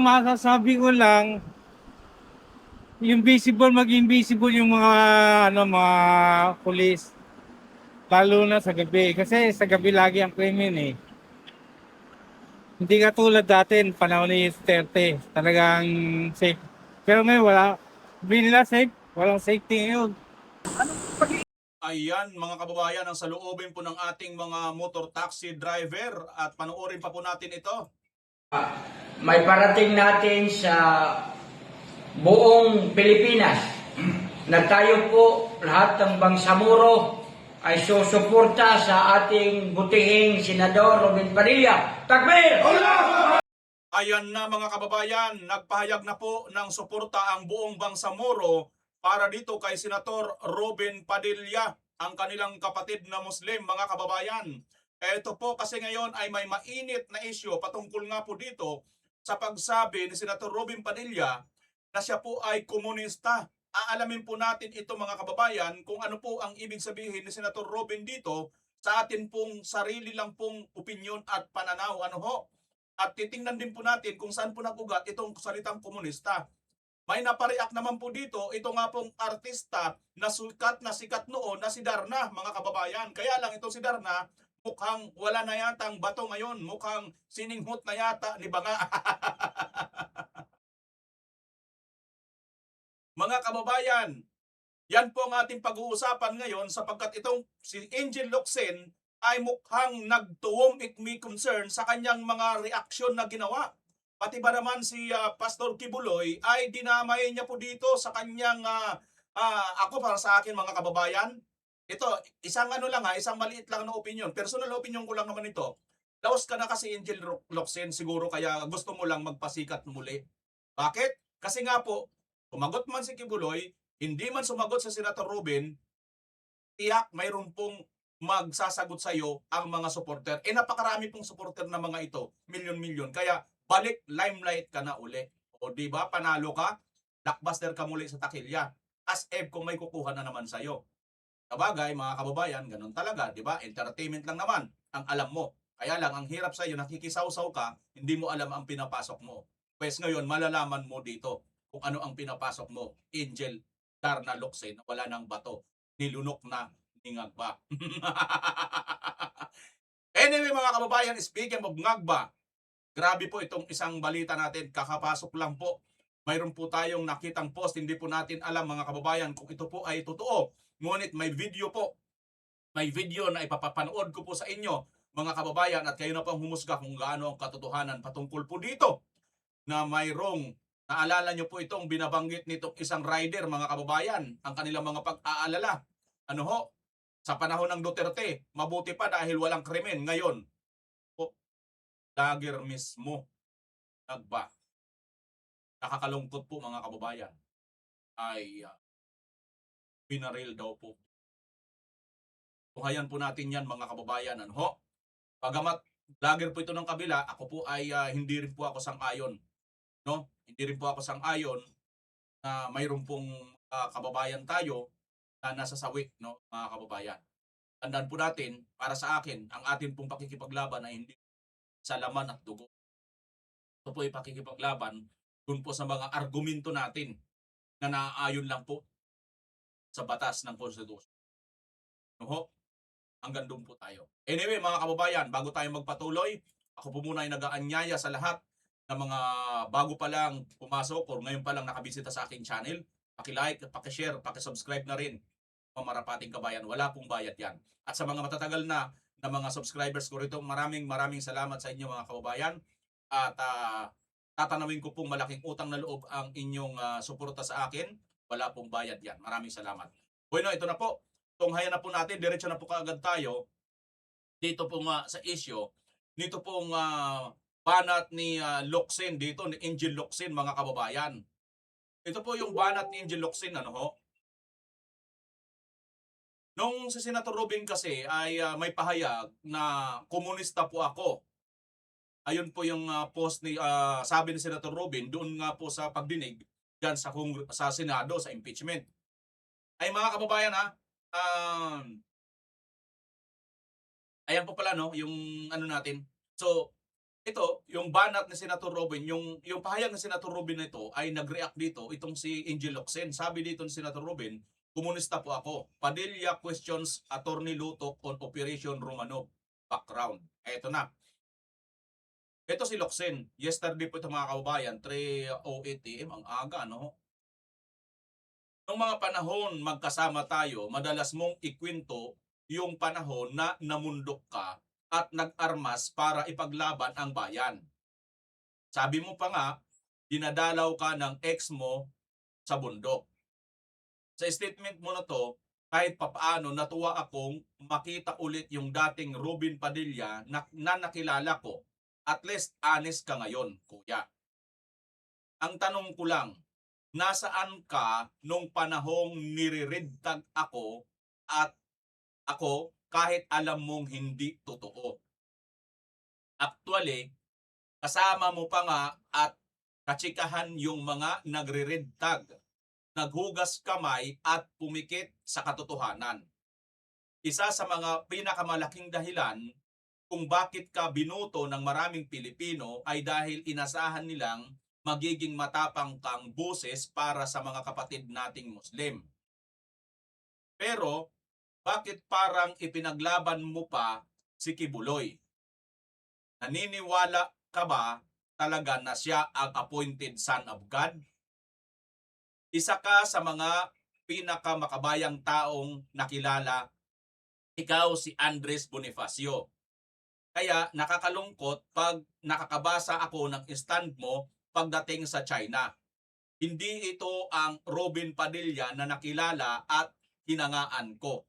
masasabi ko lang, yung visible, maging visible yung mga, mga pulis. Lalo na sa gabi. Kasi sa gabi lagi ang krimen eh. Hindi ka tulad dati, panahon ni Duterte. Talagang safe. Pero ngayon wala. Sabihin nila safe. Walang safety ngayon. Ayan mga kababayan, ang saloobin po ng ating mga motor taxi driver at panoorin pa po natin ito. May parating natin sa buong Pilipinas na tayo po lahat ng Bangsamoro ay susuporta sa ating butihing Senador Robin Padilla. Takbir! Ayan na mga kababayan, nagpahayag na po ng suporta ang buong Bangsamoro para dito kay Senator Robin Padilla, ang kanilang kapatid na Muslim mga kababayan. Ito po kasi ngayon ay may mainit na isyu patungkol nga po dito sa pagsabi ni Senator Robin Padilla na siya po ay komunista. Aalamin po natin ito mga kababayan kung ano po ang ibig sabihin ni Senator Robin dito sa atin pong sarili lang pong opinyon at pananaw. Ano ho? At titingnan din po natin kung saan po nagugat itong salitang komunista. May napareact naman po dito, ito nga pong artista na sikat noon na si Darna, mga kababayan. Kaya lang itong si Darna, mukhang wala na yata ang bato ngayon. Mukhang sininghot na yata ni Banga. Mga kababayan, yan po ang ating pag-uusapan ngayon sapagkat itong si Angel Locsin ay mukhang nagtuwom ikmi concern sa kanyang mga reaksyon na ginawa. Pati ba naman si Pastor Kibuloy ay dinamay niya po dito sa kanyang, ako para sa akin mga kababayan, ito, isang isang maliit lang na opinion. Personal opinion ko lang naman ito. Laos ka na kasi Angel Locsin siguro kaya gusto mo lang magpasikat muli. Bakit? Kasi nga po, sumagot man si Kibuloy, hindi man sumagot sa Senator Robin, tiyak mayroon pong magsasagot sa iyo ang mga supporter. Napakarami pong supporter na mga ito, milyon-milyon. Kaya balik limelight ka na uli. O di ba panalo ka, blockbuster ka muli sa takilya. As if kung may kukuha na naman sa iyo. Sabagay mga kababayan, ganun talaga, di ba? Entertainment lang naman ang alam mo. Kaya lang ang hirap sa iyo, nakikisaw-saw ka, hindi mo alam ang pinapasok mo. Pues ngayon malalaman mo dito kung ano ang pinapasok mo. Angel Darna Locsin, wala nang bato, nilunok na ngagba. Anyway mga kababayan, speaking of ngagba, grabe po itong isang balita natin, kakapasok lang po. Mayroon po tayong nakitang post, hindi po natin alam mga kababayan kung ito po ay totoo. Ngunit may video po, may video na ipapapanood ko po sa inyo mga kababayan at kayo na pong humusga kung gaano ang katotohanan patungkol po dito na mayroong, naalala nyo po itong binabanggit nitong isang rider mga kababayan, ang kanilang mga pag-aalala. Ano ho? Sa panahon ng Duterte, mabuti pa dahil walang krimen. Ngayon, dagger mismo, nagba. Nakakalungkot po mga kababayan, ay binaril daw po. Tuhayan po natin yan mga kababayan. Ano ho? Pagamat dagger po ito ng kabila, ako po ay hindi rin po ako sang-ayon. No? Hindi rin po ako sang-ayon na mayroon pong kababayan tayo na nasasawi, no, mga kababayan. Tandaan po natin, para sa akin, ang atin pong pakikipaglaban ay hindi sa laman at dugo. Ito po ay pakikipaglaban dun po sa mga argumento natin na naaayon lang po sa batas ng konstitusyon. No ho? Hanggang doon po tayo. Anyway, mga kababayan, bago tayo magpatuloy, ako po muna ay nag-aanyaya sa lahat ng mga bago pa lang pumasok o ngayon pa lang nakabisita sa aking channel. Paki-like, paki-share, paki-subscribe na rin. Marapating kabayan, wala pong bayad yan. At sa mga matatagal na mga subscribers ko rito, maraming salamat sa inyo mga kababayan. At tatanawin ko pong malaking utang na loob ang inyong suporta sa akin. Wala pong bayad yan. Maraming salamat. Bueno, ito na po. Tunghayan na po natin, diretso na po kaagad tayo dito pong sa issue. Nito pong banat ni Locsin dito, ni Angel Locsin mga kababayan. Ito po yung banat ni Angel Locsin, ano ho? Nung si Senator Robin kasi ay may pahayag na komunista po ako. Ayun po yung post ni sabi ni Senator Robin doon nga po sa pagdinig diyan sa Senado sa impeachment. Ay mga kababayan ayan po pala no yung ano natin. So ito, yung banat ni Senator Robin, yung pahayag ni Senator Robin na ito ay nag-react dito, itong si Angel Locsin. Sabi dito ni Senator Robin, komunista po ako. Padilla questions Attorney Lutok on Operation Romanov. Background. Eto na. Ito si Locsin. Yesterday po ito mga kababayan, 3:08 AM, ang aga, no? Noong mga panahon magkasama tayo, madalas mong ikwento yung panahon na namundok ka at nag-armas para ipaglaban ang bayan. Sabi mo pa nga, dinadalaw ka ng ex mo sa bundok. Sa statement mo na to, kahit papaano natuwa akong makita ulit yung dating Robin Padilla na nakilala ko. At least honest ka ngayon, kuya. Ang tanong ko lang, nasaan ka nung panahong niriridtag ako at ako kahit alam mong hindi totoo? Actually, kasama mo pa nga at katsikahan yung mga nagriridtag, naghugas kamay at pumikit sa katotohanan. Isa sa mga pinakamalaking dahilan kung bakit ka binuto ng maraming Pilipino ay dahil inasahan nilang magiging matapang kang boses para sa mga kapatid nating Muslim. Pero, bakit parang ipinaglaban mo pa si Kibuloy? Naniniwala ka ba talaga na siya ang appointed son of God? Isa ka sa mga pinakamakabayang taong nakilala, ikaw si Andres Bonifacio. Kaya nakakalungkot pag nakakabasa ako ng stand mo pagdating sa China. Hindi ito ang Robin Padilla na nakilala at hinangaan ko.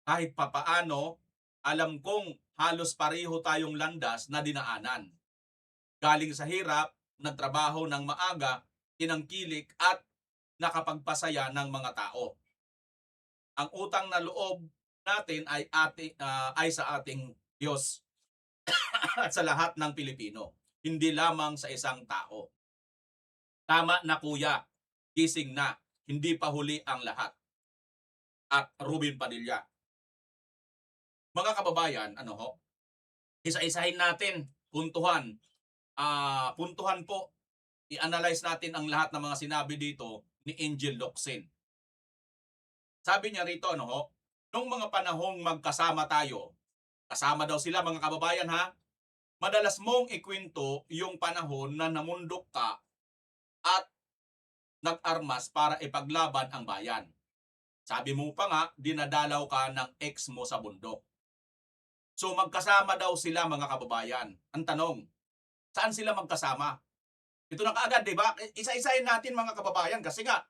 Kahit papaano, alam kong halos pareho tayong landas na dinaanan. Galing sa hirap, nagtrabaho ng maaga, tinangkilik at nakapagpasaya ng mga tao. Ang utang na loob natin ay sa ating Diyos at sa lahat ng Pilipino, hindi lamang sa isang tao. Tama na kuya, gising na, hindi pa huli ang lahat. At Robin Padilla. Mga kababayan, isa-isahin natin, puntuhan po, i-analyze natin ang lahat ng mga sinabi dito ni Angel Locsin. Sabi niya rito, nung mga panahong magkasama tayo, kasama daw sila mga kababayan ha, madalas mong ikwento yung panahon na namundok ka at nag-armas para ipaglaban ang bayan. Sabi mo pa nga, dinadalaw ka ng ex mo sa bundok. So magkasama daw sila mga kababayan. Ang tanong, saan sila magkasama? Ito na kaagad, di ba? Isa-isahin natin mga kababayan kasi nga,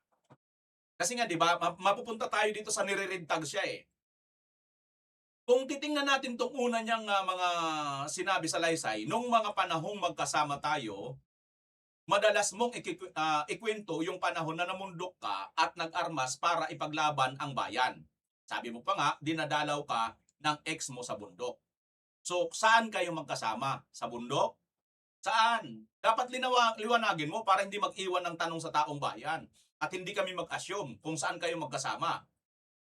di ba, mapupunta tayo dito sa niriridtag siya eh. Kung titingnan natin tong una niyang mga sinabi sa Laysay, nung mga panahong magkasama tayo, madalas mong ikwento yung panahon na namundok ka at nag-armas para ipaglaban ang bayan. Sabi mo pa nga, dinadalaw ka ng ex mo sa bundok. So, saan kayo magkasama? Sa bundok? Saan? Dapat liwanagin mo para hindi mag-iwan ng tanong sa taong bayan at hindi kami mag-assume kung saan kayo magkasama.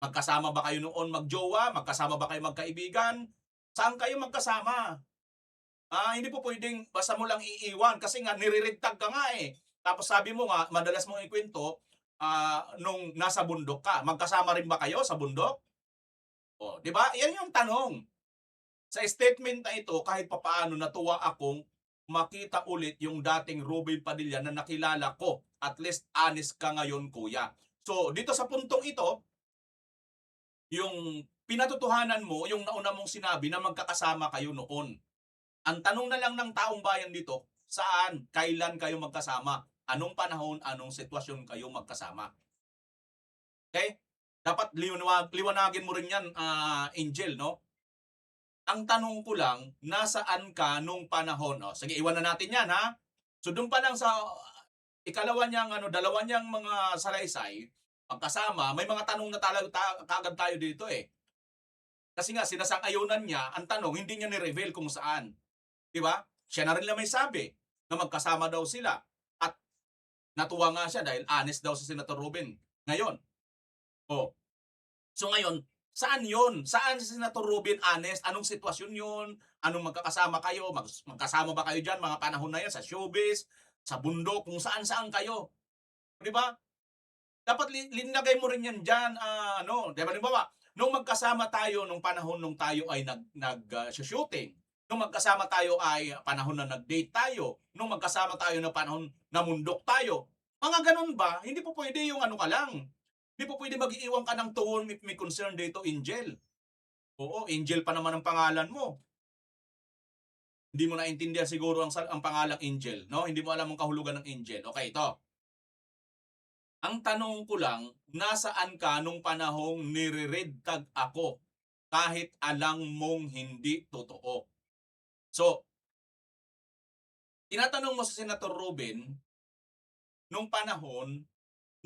Magkasama ba kayo noon magjowa? Magkasama ba kayo magkaibigan? Saan kayo magkasama? Hindi po pwedeng basta mo lang iiwan kasi nga niriridtag ka nga eh. Tapos sabi mo nga, madalas mong ikwento nung nasa bundok ka. Magkasama rin ba kayo sa bundok? O, di ba? Yan yung tanong. Sa statement na ito, kahit papaano natuwa akong makita ulit yung dating Robin Padilla na nakilala ko. At least honest ka ngayon, kuya. So, dito sa puntong ito, yung pinatotohanan mo, yung nauna mong sinabi na magkakasama kayo noon. Ang tanong na lang ng taong bayan dito, saan, kailan kayo magkasama? Anong panahon, anong sitwasyon kayo magkasama? Okay? Dapat liwanagin mo rin yan, Angel, no? Ang tanong ko lang, nasaan ka nung panahon? Sige, iwan na natin yan, ha? So, doon pa lang sa dalawa niyang mga salaysay, magkasama, may mga tanong na kagad tayo dito eh. Kasi nga, sinasang-ayunan niya, ang tanong, hindi niya ni-reveal kung saan. Diba? Siya na rin lang may sabi na magkasama daw sila. At natuwa nga siya dahil honest daw si Senator Robin ngayon. So ngayon, Saan yun? Saan si Senator Robin honest? Anong sitwasyon yun? Anong magkakasama kayo? Magkasama ba kayo dyan mga panahon na yan? Sa showbiz? Sa bundok? Kung saan-saan kayo? Di ba? Dapat linagay mo rin yan dyan. Di ba? Halimbawa, nung magkasama tayo nung panahon nung tayo ay shooting, nung magkasama tayo ay panahon na nag-date tayo, nung magkasama tayo na panahon na mundok tayo, mga ganun ba? Hindi po pwede yung ano ka lang. Hindi po pwede mag-iiwan ka ng tuhon may concern dito, Angel. Oo, Angel pa naman ang pangalan mo. Hindi mo naintindihan siguro ang pangalang Angel, no? Hindi mo alam ang kahulugan ng Angel. Okay, ito. Ang tanong ko lang, nasaan ka nung panahong nire-red tag ako kahit alam mong hindi totoo? So, tinatanong mo sa Senator Robin, nung panahon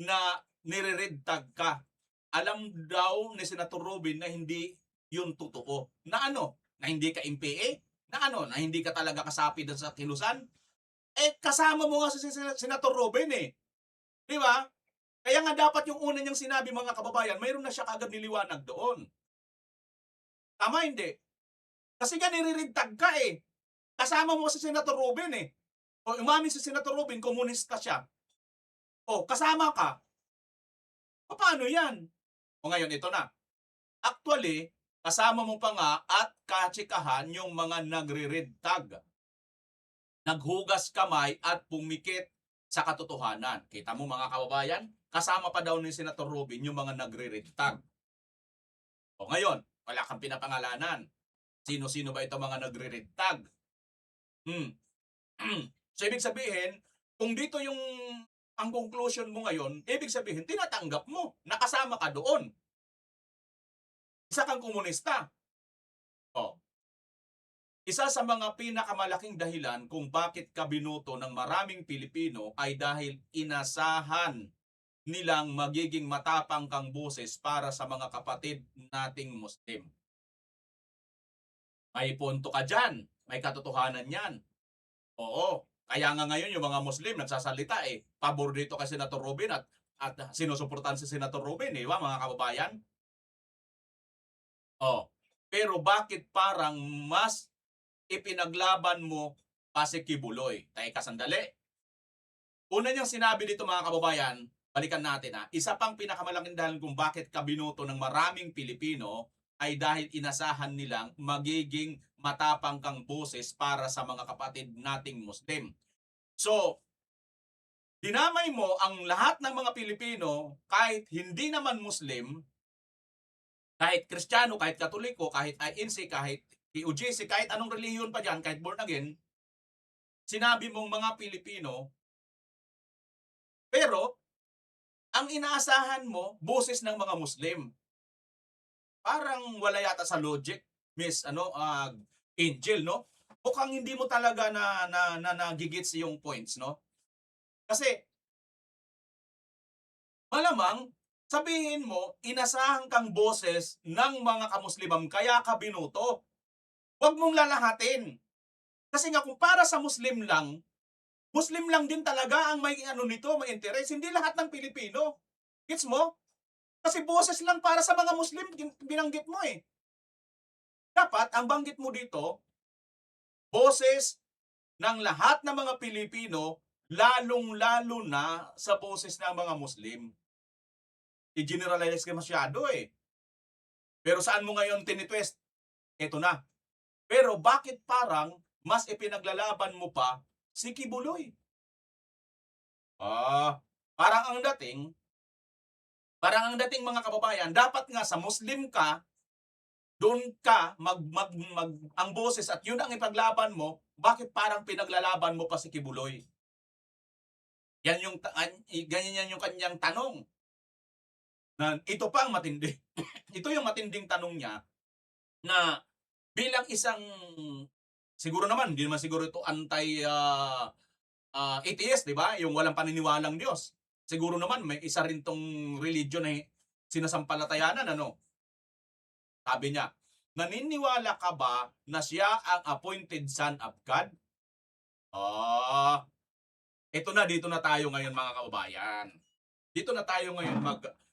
na nire-red tag ka, alam daw ni Senator Robin na hindi yun totoo. Na ano? Na hindi ka MPA? Na ano? Na hindi ka talaga kasapi doon sa kilusan? Kasama mo nga si Senator Robin eh. Di ba? Kaya nga dapat yung una niyang sinabi mga kababayan, mayroon na siya kagad niliwanag doon. Tama hindi? Kasi nga nire-red tag ka eh. Kasama mo si Senator Robin eh. O umamin si Senator Robin, komunista siya. O kasama ka. Paano yan? O ngayon, ito na. Actually, kasama mo pa nga at katsikahan yung mga nagre-red tag. Naghugas kamay at pumikit sa katotohanan. Kita mo mga kababayan? Kasama pa daw ni Senator Robin yung mga nagre-red tag. O ngayon, wala kang pinapangalanan. Sino-sino ba ito mga nagre-red tag? So ibig sabihin, kung dito yung ang conclusion mo ngayon, ibig sabihin, tinatanggap mo, nakasama ka doon. Isa kang komunista. O, isa sa mga pinakamalaking dahilan kung bakit ka binoto ng maraming Pilipino ay dahil inasahan nilang magiging matapang kang boses para sa mga kapatid nating Muslim. May punto ka dyan. May katotohanan yan. Oo. Kaya nga ngayon yung mga Muslim nagsasalita pabor dito kay Senator Robin at sinusuportahan si Senator Robin, ba mga kababayan? Pero bakit parang mas ipinaglaban mo pa si Kibuloy? Teka sandali. Una niyang sinabi dito mga kababayan, balikan natin isa pang pinakamalaking dahilan kung bakit ka binoto ng maraming Pilipino ay dahil inasahan nilang magiging matapang kang boses para sa mga kapatid nating Muslim. So, dinamay mo ang lahat ng mga Pilipino kahit hindi naman Muslim, kahit Kristiyano, kahit Katoliko, kahit INC, kahit PUJC, kahit anong relihiyon pa dyan, kahit born again, sinabi mong mga Pilipino, pero ang inaasahan mo, boses ng mga Muslim. Parang wala yata sa logic, Miss Angel, no? Mukhang hindi mo talaga nagigits yung points, no? Kasi malamang sabihin mo, inasahan kang boses ng mga kamuslimam kaya ka binoto. Huwag mong lalahatin. Kasi nga kung para sa Muslim lang din talaga ang may nito, may interest, hindi lahat ng Pilipino. Gets mo? Kasi boses lang para sa mga Muslim, binanggit mo eh. Dapat, ang banggit mo dito, boses ng lahat ng mga Pilipino, lalong-lalo na sa boses ng mga Muslim. I-generalize ka masyado eh. Pero saan mo ngayon tinitwist? Ito na. Pero bakit parang mas ipinaglalaban mo pa si Kibuloy? Parang ang dating mga kababayan, dapat nga sa Muslim ka, doon ka ang boses at yun ang ipaglaban mo, bakit parang pinaglalaban mo pa si Kibuloy? Ganyan yung kanyang tanong. Na ito pa ang matindi. Ito yung matinding tanong niya na bilang isang, siguro naman, hindi naman siguro ito atheist, di ba? Yung walang paniniwalang Diyos. Siguro naman may isa rin tong religion na sinasampalatayanan, ano? Sabi niya, naniniwala ka ba na siya ang appointed son of God? Dito na tayo ngayon mga kababayan. Dito na tayo ngayon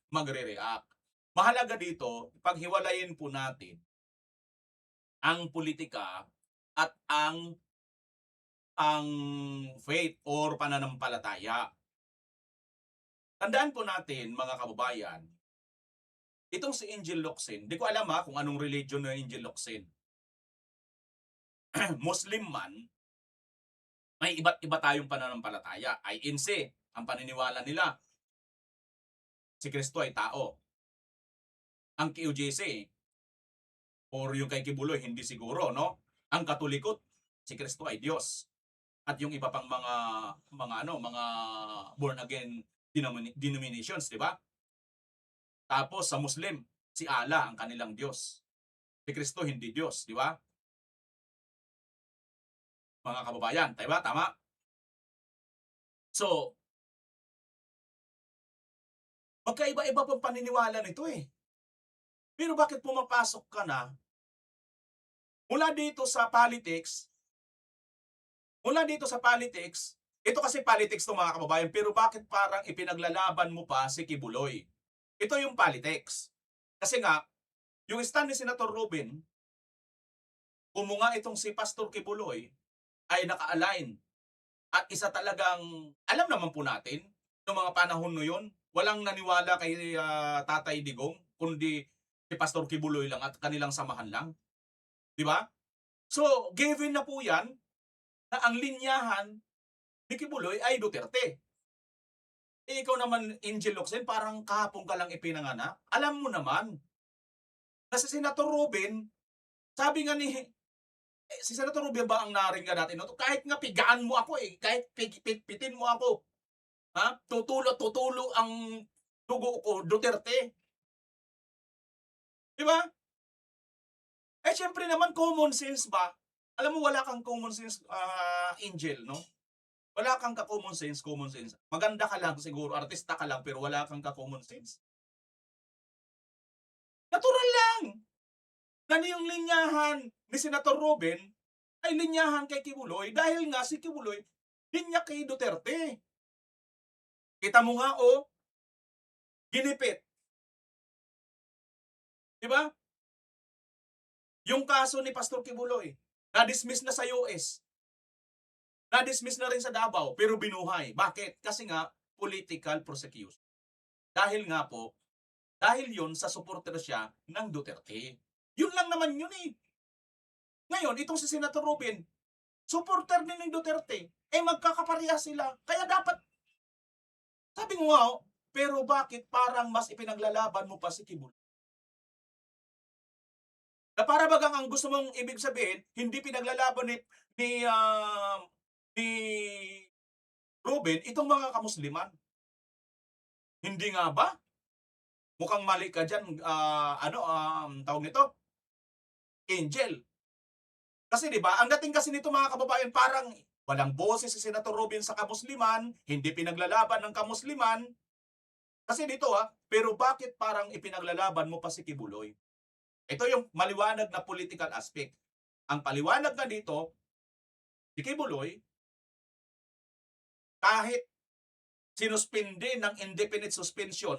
magre-react. mahalaga dito, paghiwalayin po natin ang politika at ang faith or pananampalataya. Tandaan po natin, mga kababayan, itong si Angel Locsin, di ko alam kung anong religion na Angel Locsin. Muslim man, may iba't iba tayong pananampalataya. INC, ang paniniwala nila, si Kristo ay tao. Ang QJC, or yung kay Kibuloy, hindi siguro, no? Ang Katolikot, si Kristo ay Diyos. At yung iba pang mga born again denominations, di ba? Tapos sa Muslim, si Allah ang kanilang Diyos. Si Kristo hindi Diyos, di ba? Mga kababayan, diba? Tama? So, magkaiba-iba pong paniniwala nito eh. Pero bakit pumapasok ka na mula dito sa politics, ito kasi politics to mga kababayan, pero bakit parang ipinaglalaban mo pa si Kibuloy? Ito yung politics. Kasi nga, yung stand ni Senator Robin, kumunga itong si Pastor Kibuloy, ay naka-align. At isa talagang, alam naman po natin, noong mga panahon no yun, walang naniwala kay Tatay Digong, kundi si Pastor Kibuloy lang at kanilang samahan lang. Di ba? So, given na po yan, na ang linyahan ni Kibuloy ay Duterte. Ikaw naman, Angel Locsin, parang kahapon ka lang ipinanganak. Alam mo naman, na si Senator Robin, sabi nga ni, si Senator Rubio ba ang naringgan natin? No? Kahit nga pigaan mo ako kahit pitin mo ako, tutulo ang dugo ko, Duterte. Di ba? Syempre naman, common sense ba? Alam mo, wala kang common sense, Angel, no? Wala kang ka-common sense. Maganda ka lang siguro, artista ka lang, pero wala kang ka-common sense. Natural lang na yung linyahan ni Senator Robin ay linyahan kay Kibuloy dahil nga si Kibuloy linya kay Duterte. Kita mo nga, ginipit. Diba? Yung kaso ni Pastor Kibuloy, na-dismiss na sa US. Na-dismiss na rin sa Davao, pero binuhay. Bakit? Kasi nga, political prosecution. Dahil nga po, dahil yun sa supporter siya ng Duterte. Yun lang naman yun eh. Ngayon, itong si Senator Robin, supporter din ng Duterte, magkakapareha sila. Kaya dapat, sabi mo nga, pero bakit parang mas ipinaglalaban mo pa si Kibuloy? Na para bagang ang gusto mong ibig sabihin, hindi pinaglalaban ni Robin itong mga kamusliman. Hindi nga ba? Mukhang mali ka dyan, tawag nito? Angel. Kasi di ba, ang dating kasi nito mga kababayan, parang walang boses si Senator Robin sa kamusliman, hindi pinaglalaban ng kamusliman. Kasi dito pero bakit parang ipinaglalaban mo pa si Kibuloy? Ito yung maliwanag na political aspect. Ang paliwanag na dito, si Kibuloy, kahit sinuspinde ng indefinite suspension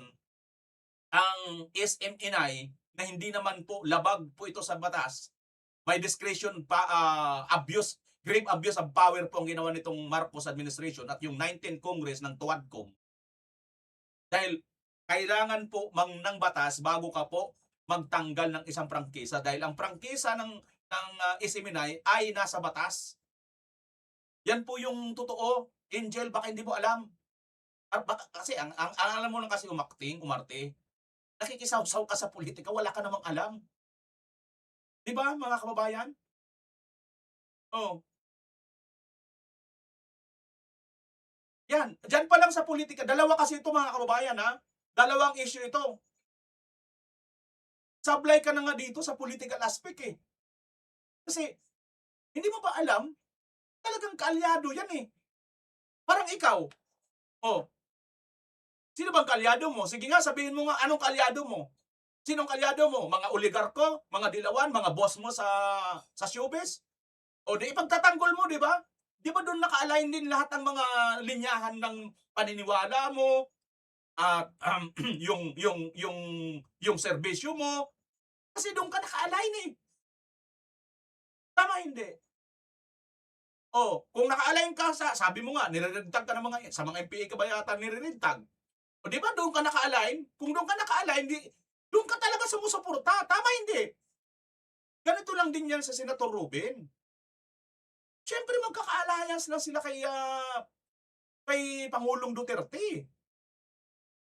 ang SMNI na hindi naman po labag po ito sa batas, may discretion abuse, grave abuse of power po ang ginawa nitong Marcos administration at yung 19th Congress ng TUADCOM. Dahil kailangan po ng batas bago ka po magtanggal ng isang prangkisa dahil ang prangkisa ng SMNI ay nasa batas. Yan po yung totoo. Angel, baka hindi mo alam. Kasi ang alam mo lang kasi umarte. Nakikisaw-saw ka sa politika, wala ka namang alam. Di ba, mga kababayan? Yan, dyan pa lang sa politika, dalawa kasi ito mga kababayan Dalawang issue ito. Sablay ka na nga dito sa political aspect Kasi, hindi mo ba alam, talagang kaalyado yan Parang ikaw, sino bang kaalyado mo? Sige nga, sabihin mo nga, anong kaalyado mo? Sinong kaalyado mo? Mga oligarko? Mga dilawan? Mga boss mo sa showbiz? O di ipagtatanggol mo, di ba? Di ba doon naka-align din lahat ng mga linyahan ng paniniwala mo, at yung serbisyo mo kasi doon ka naka-align eh. Tama hindi? Oh, kung naka-align ka sa sabi mo nga nire-red-tag ka ng mga sa mga MPA ka ba yata nire-red-tag? O di ba doon ka naka-align? Kung doon ka naka-align, doon ka talaga sumusuporta. Tama hindi? Ganito lang din yan sa Senator Ruben. Siyempre magkaka-alliance lang sila kay Pangulong Duterte.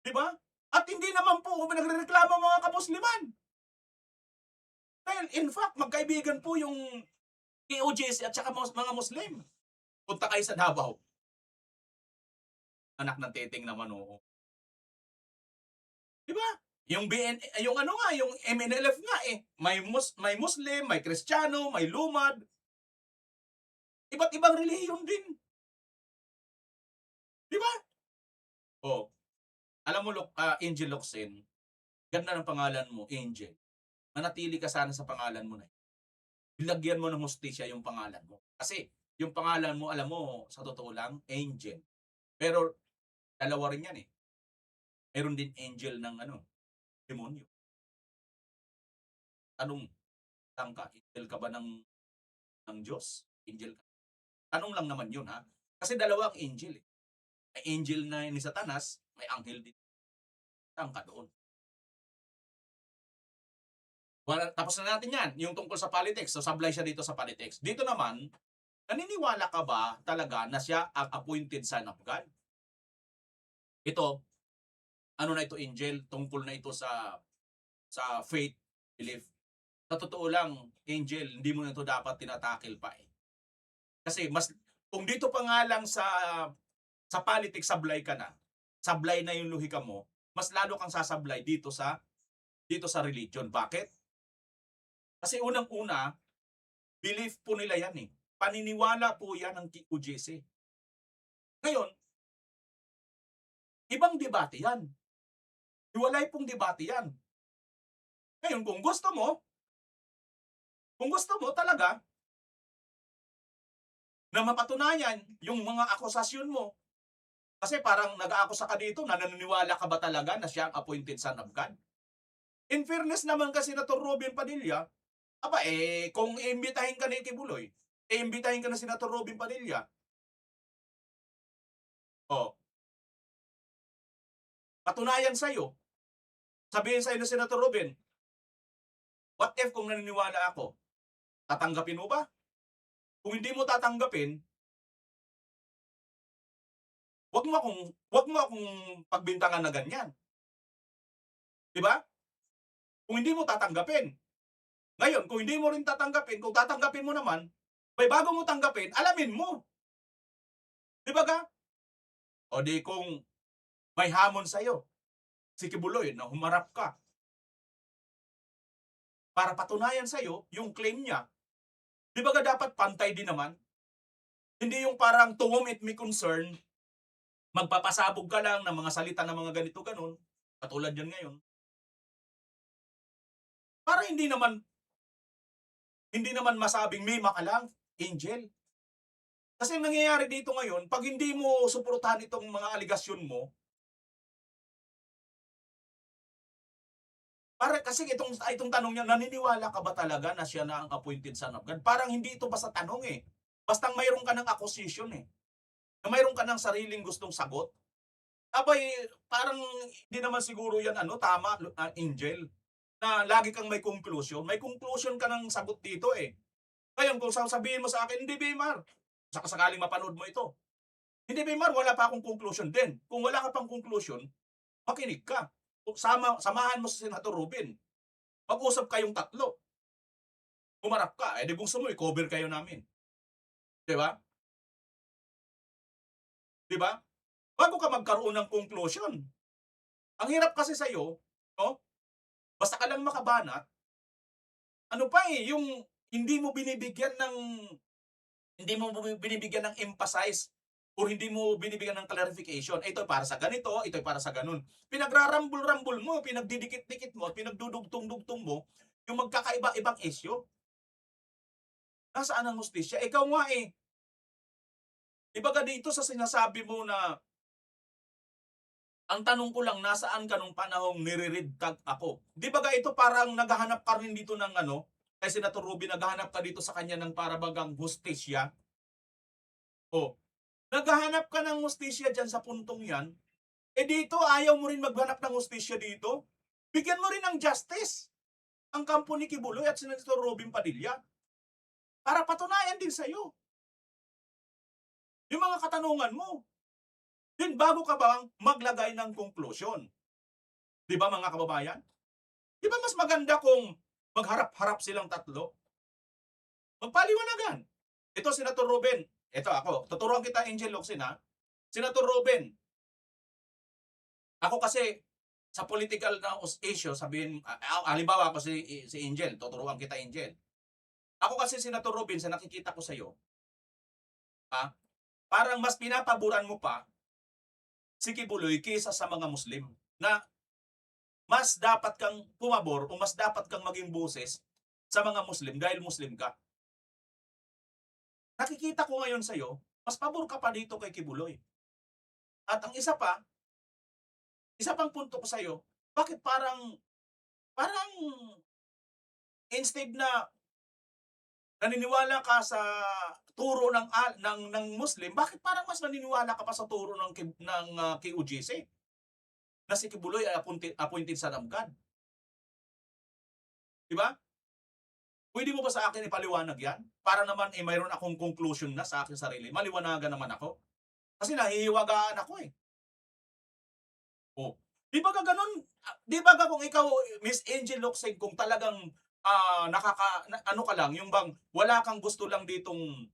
Di ba? At hindi naman po nagrereklamo mga kamusliman. Dahil in fact, magkaibigan po yung KOJC at saka mga Muslim. Punta kayo sa Davao. Anak ng teteng naman oo. Di ba? Yung yung ano nga, yung MNLF nga eh. May Muslim, may Kristiyano, may Lumad. Iba't ibang relihiyon din. Di ba? Oh. Alam mo, Angel Locsin, ganda ng pangalan mo, Angel. Manatili ka sana sa pangalan mo na yun. Bilagyan mo ng hustisya yung pangalan mo. Kasi yung pangalan mo, alam mo, sa totoo lang, Angel. Pero dalawa rin yan eh. Meron din angel ng demonyo. Tanong, tangka, angel ka ba ng Diyos? Angel ka? Tanong lang naman yun ha. Kasi dalawa ang angel eh. May angel na ni Satanas, may anghel din. Tangka doon. Tapos na natin yan, yung tungkol sa politics. So sablay siya dito sa politics. Dito naman, naniniwala ka ba talaga na siya ang appointed son of God? Ito, ano na ito, Angel? Tungkol na ito sa faith, belief. Sa totoo lang, Angel, hindi mo na ito dapat tinatakil pa eh. Kasi kung dito pa nga lang sa politics, sablay ka na. Sablay na yung lohika mo, mas lalo kang sasablay dito sa religion. Bakit? Kasi unang-una, belief po nila yan eh. Paniniwala po yan ng KOJC. Ngayon, ibang debate yan. Hiwalay pong debate yan. Ngayon, kung gusto mo talaga na mapatunayan yung mga akusasyon mo, kasi parang nag-aakusa ka dito na naniniwala ka ba talaga na siya ang appointed son of God? In fairness naman kasi na Robin Padilla, kung iimbitahin ka ni Kibuloy, iimbitahin ka na Senator Robin Padilla. Oh. Patunayan sa'yo. Sabihin sa'yo ng Senator Robin, what if kung naniniwala ako? Tatanggapin mo ba? Kung hindi mo tatanggapin, wag mo akong pagbintangan na ganyan. 'Di ba? Kung hindi mo tatanggapin. Ngayon, kung hindi mo rin tatanggapin, kung tatanggapin mo naman, bago mo tanggapin, alamin mo. 'Di ba ka? O di kung may hamon sa'yo, si Kibuloy na humarap ka para patunayan sa'yo yung claim niya, di ba dapat pantay din naman? Hindi yung parang to whom it may concern, magpapasabog ka lang ng mga salita ng mga ganito ganon, katulad yan ngayon. Para hindi naman masabing mema ka lang, Angel. Kasi ang nangyayari dito ngayon, pag hindi mo suportahan itong mga aligasyon mo, kasi itong tanong niya, naniniwala ka ba talaga na siya na ang appointed son of God? Parang hindi ito basta tanong eh. Bastang mayroon ka ng accusation eh. Na mayroon ka ng sariling gustong sagot. Parang hindi naman siguro yan tama, Angel. Na lagi kang may conclusion. May conclusion ka ng sagot dito eh. Ngayon, kung sasabihin mo sa akin, hindi Bimar, sakaling mapanood mo ito. Hindi Bimar, wala pa akong conclusion din. Kung wala ka pang conclusion, makinig ka. Samahan mo si Senator Robin. Mag-usap kayong tatlo. Umarap ka. Di gusto mo, i-cover kayo namin. Diba? Diba? Bago ka magkaroon ng conclusion. Ang hirap kasi sa'yo, basta ka lang makabanat, yung hindi mo binibigyan ng emphasize o hindi mo binibigyan ng clarification. Ito para sa ganito, ito para sa ganun. Pinagrarambul-rambul mo, pinagdidikit-dikit mo, pinagdudugtong-dugtong mo, yung magkakaiba-ibang issue. Nasaan ang hustisya? Ikaw nga eh. Iba ka dito sa sinasabi mo na Ang tanong ko lang, nasaan ka nung panahong nire-read tag ako? Di ba ga ito parang naghahanap ka rin dito ng ano, kay Senator Ruby, naghahanap ka dito sa kanya ng para bagang hustisya? O, naghahanap ka ng hustisya dyan sa puntong yan, eh dito ayaw mo rin maghanap ng hustisya dito? Bigyan mo rin ng justice ang kampo ni Kibuloy at Senator Robin Padilla para patunayan din sa'yo yung mga katanungan mo. Then bago ka bang maglagay ng conclusion? Di ba mga kababayan? Di ba mas maganda kung magharap-harap silang tatlo? Magpaliwanagan. Ito, Senator Ruben. Ito ako. Tuturuan kita, Angel Locsin, ha? Senator Ruben. Ako kasi, sa political na issue, sabihin, halimbawa ako si Angel. Tuturuan kita, Angel. Ako kasi, Senator Ruben, sa nakikita ko sa'yo, ha? Parang mas pinapaboran mo pa si Kibuloy kaysa sa mga Muslim na mas dapat kang pumabor o mas dapat kang maging boses sa mga Muslim dahil Muslim ka. Nakikita ko ngayon sa'yo, mas pabor ka pa dito kay Kibuloy. At ang isa pang punto ko sa'yo, bakit parang instead na naniniwala ka sa turo ng Muslim, bakit parang mas naniniwala ka pa sa turo ng KOJC? Na si Kibuloy ay appointed sa Damgad. Di ba? Pwede mo ba sa akin ipaliwanag yan? Para naman mayroon akong conclusion na sa akin sarili. Maliwanagan naman ako. Kasi nahihiwagaan ako eh. Oh. Di ba ka ganun? Di ba ka kung ikaw, Miss Angel Locsin, kung talagang ano ka lang, yung bang wala kang gusto lang ditong,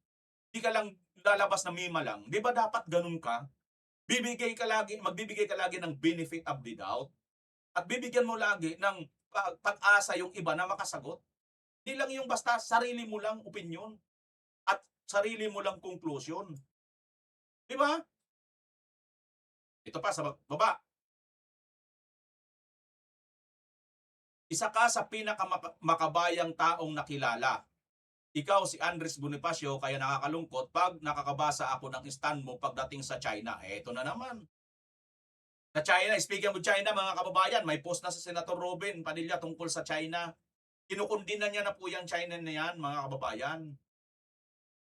di ka lang lalabas na mima lang. Di ba dapat ganun ka? Magbibigay ka lagi ng benefit of the doubt at bibigyan mo lagi ng pag-asa yung iba na makasagot. Hindi lang yung basta sarili mo lang opinion at sarili mo lang conclusion. Di ba? Ito pa sa baba. Isa ka sa pinakamakabayang taong nakilala. Ikaw si Andres Bonifacio, kaya nakakalungkot pag nakakabasa ako ng stand mo pagdating sa China. Eto na naman. Sa China, speaking of China mga kababayan, may post na sa Senator Robin Padilla tungkol sa China. Kinukundina niya na po yung China na yan mga kababayan.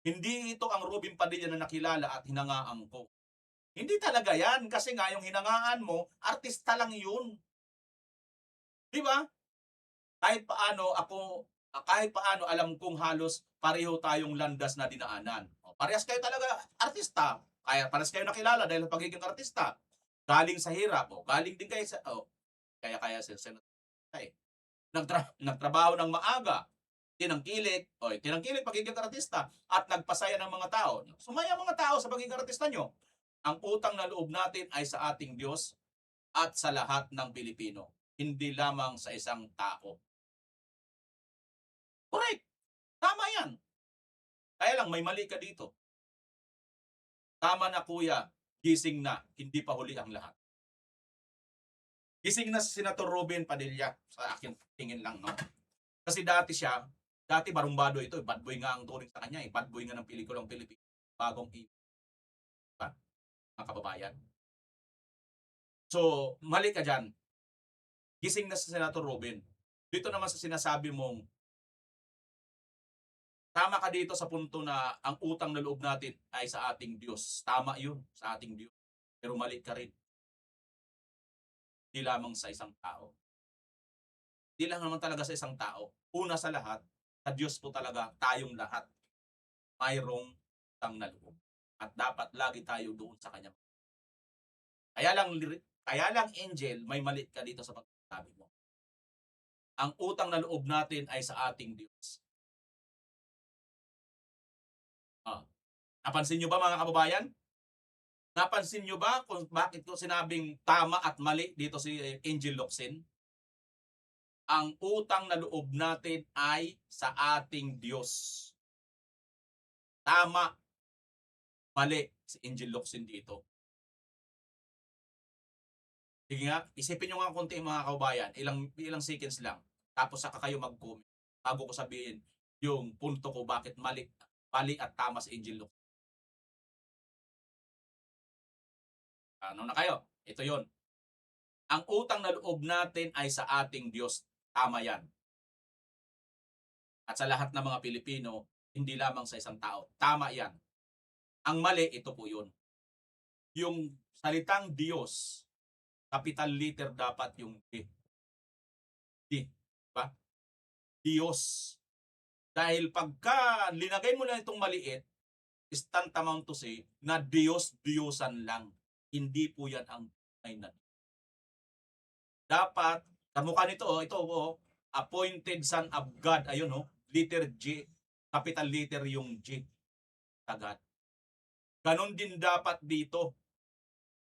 Hindi ito ang Robin Padilla na nakilala at hinangaan ko. Hindi talaga yan kasi nga yung hinangaan mo, artista lang yun. Di ba? Kahit paano alam kong halos pareho tayong landas na dinaanan. Parehas kayo talaga artista. Parehas kayo nakilala dahil pagiging artista. Galing sa hirap. Galing din kayo sa... kaya sa nagtrabaho ng maaga. Tinangkilik pagiging artista. At nagpasaya ng mga tao. Sumaya mga tao sa pagiging artista nyo. Ang utang na loob natin ay sa ating Diyos at sa lahat ng Pilipino. Hindi lamang sa isang tao. Correct. Tama yan. Kaya lang, may mali ka dito. Tama na kuya, gising na, hindi pa huli ang lahat. Gising na si Senator Robin Padilla, sa akin tingin lang. No? Kasi dati barumbado ito, bad boy nga ang turing sa kanya. Bad boy nga ng pelikulang Pilipino. Bagong diba? Mga kababayan. So, mali ka dyan. Gising na si Senator Robin. Dito naman sa sinasabi mong tama ka dito sa punto na ang utang na loob natin ay sa ating Diyos. Tama yun, sa ating Diyos. Pero mali ka rin. Hindi lamang sa isang tao. Hindi lang naman talaga sa isang tao. Una sa lahat, sa Diyos po talaga tayong lahat mayroong utang na loob. At dapat lagi tayo doon sa Kanya. Kaya lang Angel, may mali ka dito sa pagsasabi mo. Ang utang na loob natin ay sa ating Diyos. Napansin nyo ba mga kababayan? Napansin nyo ba kung bakit ko sinabing tama at mali dito si Angel Locsin? Ang utang na loob natin ay sa ating Diyos. Tama, mali si Angel Locsin dito. Sige nga, isipin nyo nga konti mga kababayan, ilang seconds lang. Tapos saka kayo mag-comment bago ko sabihin yung punto ko bakit mali at tama si Angel Locsin. Ano na kayo? Ito yon. Ang utang na loob natin ay sa ating Diyos. Tama yan. At sa lahat ng mga Pilipino, hindi lamang sa isang tao. Tama yan. Ang mali, ito po yun. Yung salitang Diyos, capital letter dapat yung D. D. Diba? Diyos. Dahil pagka linagay mo lang itong maliit, is tantamount to say na Diyos-Diyosan lang. Hindi po yan ang tunay na Diyos. Dapat, kamukha nito, ito, appointed son of God. Ayun, letter G. Capital letter yung G. Agad. Ganon din dapat dito.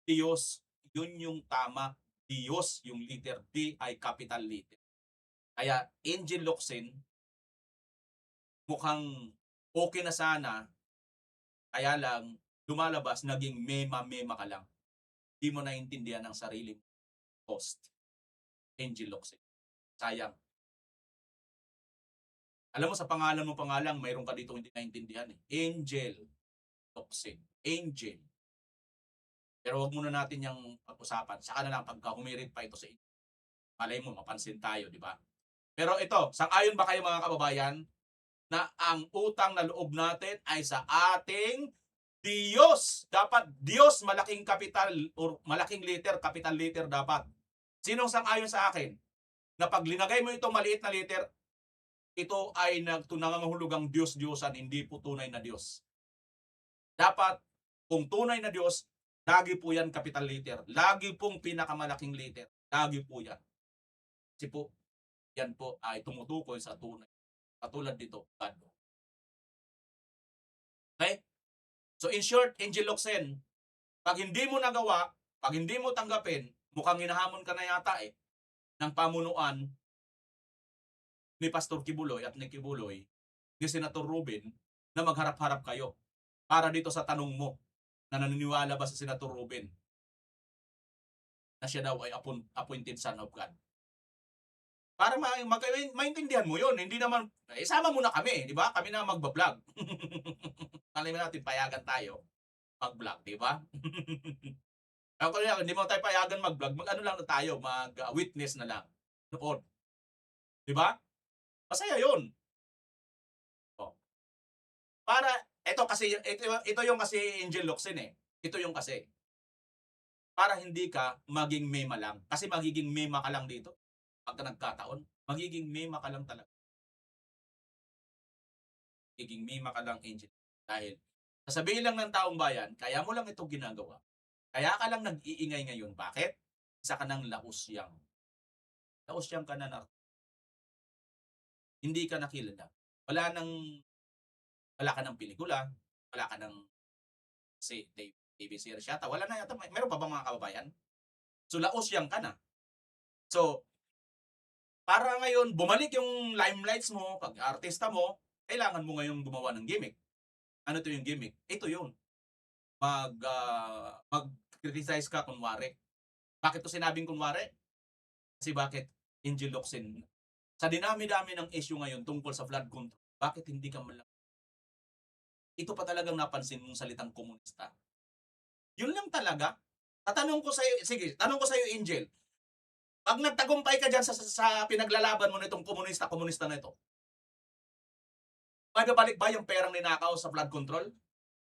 Diyos, yun yung tama. Diyos, yung letter D ay capital letter. Kaya, Angel Locsin, mukhang okay na sana, kaya lang, lumalabas, naging mema ka lang. Hindi mo naintindihan ang sariling post. Angel Locsin. Sayang. Alam mo, sa pangalan mo mayroon ka dito hindi naintindihan. Angel Locsin. Angel. Pero wag muna natin yung pag-usapan. Saka na lang pagka humirit pa ito sa inyo. Malay mo, mapansin tayo, di ba? Pero ito, sang-ayon ba kayo mga kababayan na ang utang na loob natin ay sa ating Diyos? Dapat Diyos malaking kapital or malaking letter, capital letter dapat. Sinong sang-ayon sa akin na pag linagay mo itong maliit na letter, ito ay nangangahulugang Diyos-Diyosan, hindi po tunay na Diyos. Dapat, kung tunay na Diyos, lagi po yan capital letter. Lagi pong pinakamalaking letter. Lagi po yan. Kasi po, yan po ay tumutukoy sa tunay. Katulad dito, God. Okay? So in short, Angel Locsin, pag hindi mo nagawa, pag hindi mo tanggapin, mukhang hinahamon ka na yata ng pamunuan ni Pastor Kibuloy at ni Kibuloy, ni Senator Ruben, na magharap-harap kayo para dito sa tanong mo na naniniwala ba sa Senator Ruben na siya daw ay appointed son of God. Para maintindihan mo yun. Hindi naman, isama mo na kami, di ba? Kami na magbablog. Kalimin natin, payagan tayo mag-vlog, di ba? Ako na, hindi mo tayo payagan mag-vlog, mag-ano lang na tayo, mag-witness na lang. Noon. Di ba? Masaya yun. Para, ito yung kasi Angel Locsin Ito yung kasi. Para hindi ka maging mema lang. Kasi magiging mema ka lang dito. Pagka nagkataon, magiging mema ka lang talaga. Magiging mema ka lang, Angel. Dahil, sasabihin lang ng taong bayan, kaya mo lang ito ginagawa. Kaya ka lang nag-iingay ngayon. Bakit? Isa ka ng lausyang. Lausyang ka na hindi ka nakilala. Wala ka ng pelikula, wala ka ng TV series yata. Wala na yata. Meron pa ba mga kababayan? So, lausyang ka na. So, para ngayon, bumalik yung limelights mo, pag-artista mo, kailangan mo ngayon gumawa ng gimmick. Ano to yung gimmick? Ito yun. Mag-criticize ka kunwari. Bakit to sinabing kunwari? Kasi bakit Angel Locsin? Sa dinami-dami ng issue ngayon tungkol sa flood control, bakit hindi ka malang? Ito pa talagang napansin mong salitang komunista. Yun lang talaga. Tanong ko sa'yo, Angel. Pag nagtagumpay ka dyan sa pinaglalaban mo nitong komunista na ito, may babalik ba yung perang ninakaw sa flood control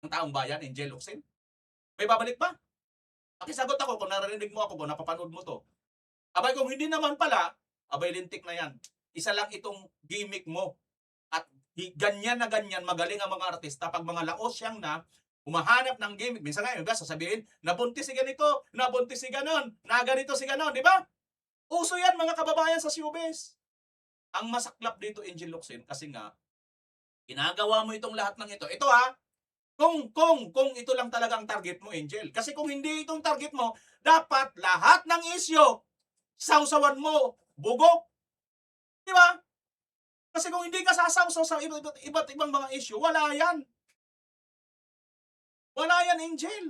ng taong bayan, Angel Locsin? May babalik ba? Pakisagot ako kung narinig mo ako, kung napapanood mo to. Abay, kung hindi naman pala, abay, lintik na yan. Isa lang itong gimmick mo. At ganyan na ganyan, magaling ang mga artista. Pag mga laos siyang na, umahanap ng gimmick. Minsan nga, iba sasabihin, nabuntis si ganito, nabuntis si ganon, naganito si ganon, di ba? Uso yan, mga kababayan sa showbiz. Ang masaklap dito, Angel Locsin, kasi nga, ginagawa mo itong lahat ng ito. Ito kung ito lang talaga ang target mo, Angel. Kasi kung hindi itong target mo, dapat lahat ng issue, sausawan mo, bugok. Di ba? Kasi kung hindi ka sasawsaw sa iba't ibang mga issue, wala yan. Wala yan, Angel.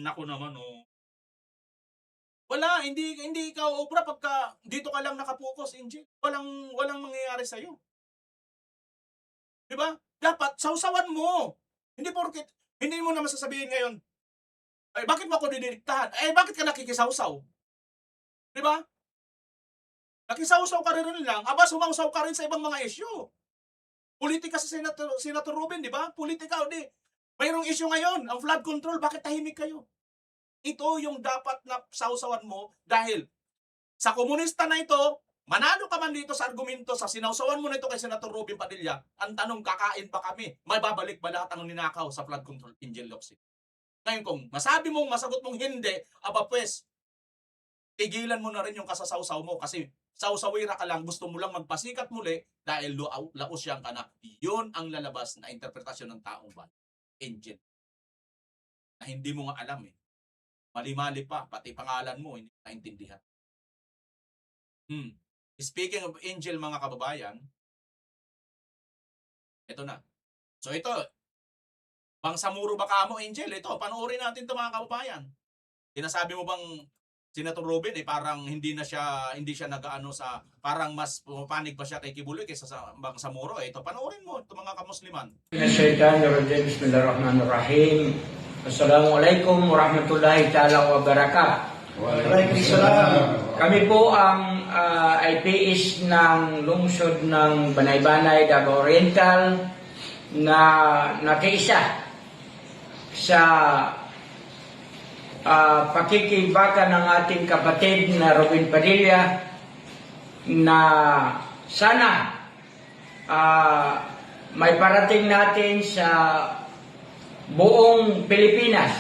Naku naman, Wala, hindi ikaw obra pagka dito ka lang nakapokus, Angel. Walang mangyayari sa iyo. 'Di ba? Dapat sausawan mo. Hindi porket hindi mo na masasabihin ngayon, Ay, bakit mo ako didiktahan? Eh, bakit ka nakikisawsaw? Di ba? Nakisawsaw ka rin lang, aba, sumawsaw ka rin sa ibang mga issue. Politika sa Senator Robin, di ba? Politika, o di. Mayroong issue ngayon, ang flood control, bakit tahimik kayo? Ito yung dapat na sausawan mo dahil sa komunista na ito, manalo ka man dito sa argumento, sa sinausawan mo na ito kay Senator Robin Padilla, ang tanong, kakain ba kami? May babalik ba lahat ang ninakaw sa flood control, Angel Locsin? Ngayon kung masabi mong, masagot mong hindi, aba pues, tigilan mo na rin yung kasasawsaw mo kasi sausawira ka lang, gusto mo lang magpasikat muli dahil laos siyang ka na. Yun ang lalabas na interpretasyon ng taong bayan. Angel. Na hindi mo nga alam eh. Mali-mali pa, pati pangalan mo, hindi naintindihan. Speaking of Angel, mga kababayan, ito na. So ito, Bangsamoro ba ka mo, Angel? Ito, panoorin natin ito, mga kababayan. Sinasabi mo bang Senator Robin parang hindi siya nagaano sa, parang mas pumapanig pa siya kay Kibuloy kaysa sa Bangsamoro. Ito, panoorin mo ito, mga kamusliman. Bismillahirrahmanirrahim. Assalamualaikum warahmatullahi ta'ala wabarakatuh. Waalaikumsalam. Kami po ang IPS ng lungsod ng Banay-Banay, Davao Oriental na nakiisa sa pakikibaka ng ating kapatid na Robin Padilla na sana may parating natin sa buong Pilipinas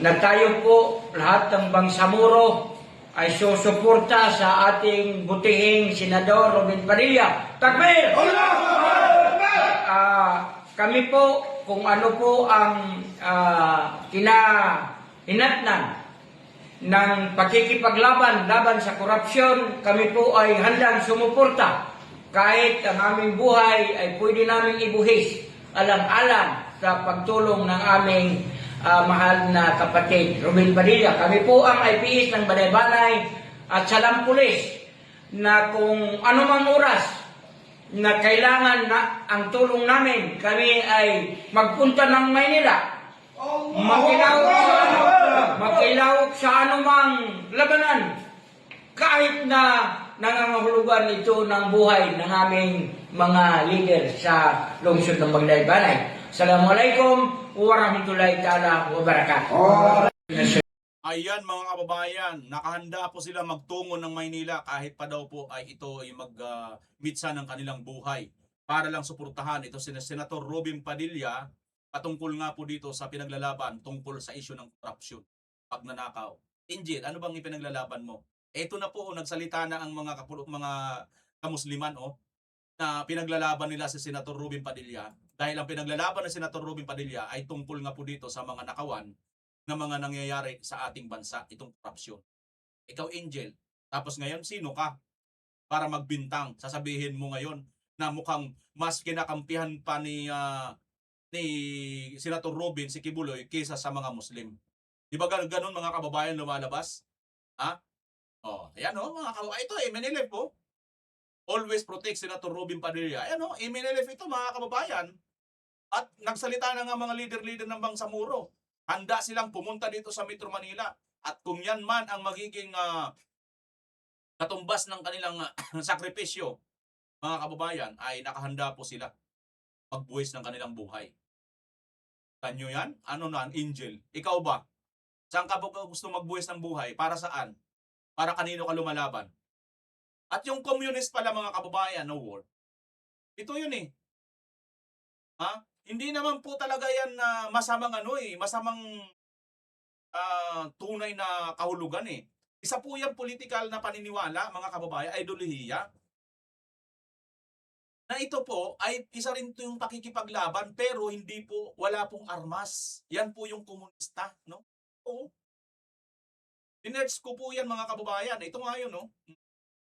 na tayo po lahat ng Bangsamoro ay susuporta sa ating butihing Senador Robin Padilla. Takbir! Kami po, kung ano po ang hinatnan ng pakikipaglaban laban sa korupsyon, kami po ay handang sumuporta kahit ang aming buhay ay pwede namin ibuhis alang-alang sa pagtulong ng aming mahal na kapatid Robin Padilla. Kami po ang IPS ng Banay-Banay at Salampulis na kung anumang oras na kailangan na ang tulong namin, kami ay magpunta ng Maynila, makilawak sa anumang labanan kahit na nangangahulugan ito ng buhay ng aming mga leader sa lungsod ng Banay-Banay. Assalamualaikum warahmatullahi ta'ala wabarakatuh. Ayan, mga kababayan, nakahanda po sila magtungo ng Maynila kahit pa daw po ay ito ay mitsa ng kanilang buhay para lang suportahan ito si Senator Robin Padilla patungkol nga po dito sa pinaglalaban tungkol sa isyu ng korupsyon, pagnanakaw. Angel, ano bang ipinaglalaban mo? Ito na po, nagsalita na ang mga kamusliman na pinaglalaban nila si Senator Robin Padilla dahil ang pinaglalaban ng Senator Robin Padilla ay tungkol nga po dito sa mga nakawan na mga nangyayari sa ating bansa, itong korupsyon. Ikaw, Angel, tapos ngayon, sino ka para magbintang? Sasabihin mo ngayon na mukhang mas kinakampihan pa ni Senator Robin, si Kibuloy, kaysa sa mga Muslim. Di ba ganun, mga kababayan, lumalabas? Ha? Ayan mga kababayan. Ito, MNLF po. Always protect Senator Robin Padilla. Ayan MNLF ito, mga kababayan. At nagsalita na nga mga leader-leader ng Bangsamoro. Handa silang pumunta dito sa Metro Manila. At kung yan man ang magiging katumbas ng kanilang sakripisyo, mga kababayan, ay nakahanda po sila magbuwis ng kanilang buhay. Tanyo yan? Ano na, Angel? Ikaw ba? Saan ka ba gusto magbuwis ng buhay? Para saan? Para kanino ka lumalaban? At yung communist pala, mga kababayan, no war. Ito yun Hindi naman po talaga yan masamang masamang tunay na kahulugan Isa po yan political na paniniwala, mga kababayan, ideolohiya. Na ito po ay isa rin yung pakikipaglaban pero hindi po, wala pong armas. Yan po yung komunista, no? Oo. Dinerts ko po yan, mga kababayan. Ito nga yun, no?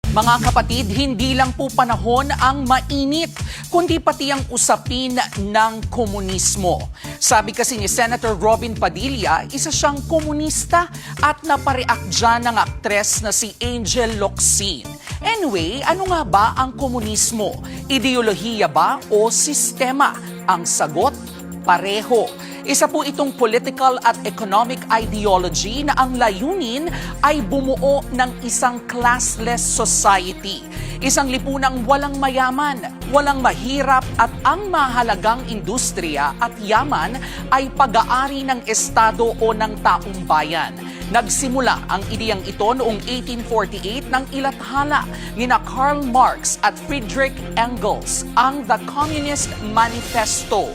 Mga kapatid, hindi lang po panahon ang mainit, kundi pati ang usapin ng komunismo. Sabi kasi ni Senator Robin Padilla, isa siyang komunista at napareact dyan ng aktres na si Angel Locsin. Anyway, ano nga ba ang komunismo? Ideolohiya ba o sistema? Ang sagot, pareho. Isa po itong political at economic ideology na ang layunin ay bumuo ng isang classless society. Isang lipunang walang mayaman, walang mahirap at ang mahalagang industriya at yaman ay pag-aari ng estado o ng taong bayan. Nagsimula ang ideyang ito noong 1848 nang ilathala nina Karl Marx at Friedrich Engels ang The Communist Manifesto.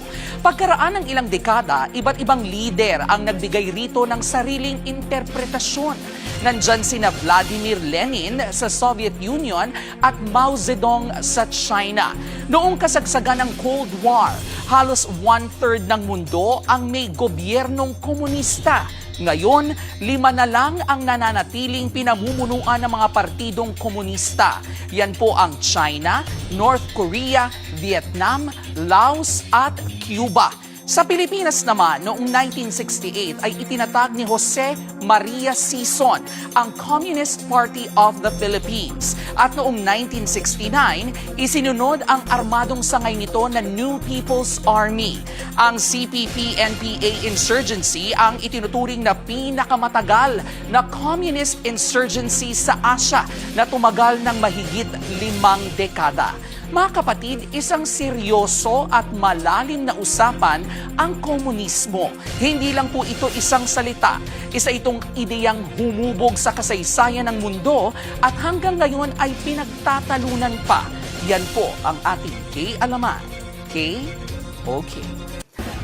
Pagkaraan ng ilang dekada, iba't ibang lider ang nagbigay rito ng sariling interpretasyon. Nandyan sina Vladimir Lenin sa Soviet Union at Mao Zedong sa China. Noong kasagsagan ng Cold War, halos 1/3 ng mundo ang may gobyernong komunista. Ngayon, 5 na lang ang nananatiling pinamumunuan ng mga partidong komunista. Yan po ang China, North Korea, Vietnam, Laos at Cuba. Sa Pilipinas naman, noong 1968 ay itinatag ni Jose Maria Sison ang Communist Party of the Philippines. At noong 1969, isinunod ang armadong sangay nito na New People's Army. Ang CPP-NPA insurgency ang itinuturing na pinakamatagal na communist insurgency sa Asia na tumagal ng mahigit 5 dekada. Mga kapatid, isang seryoso at malalim na usapan ang komunismo. Hindi lang po ito isang salita. Isa itong ideyang humubog sa kasaysayan ng mundo at hanggang ngayon ay pinagtatalunan pa. Yan po ang ating K-alaman. K-OK.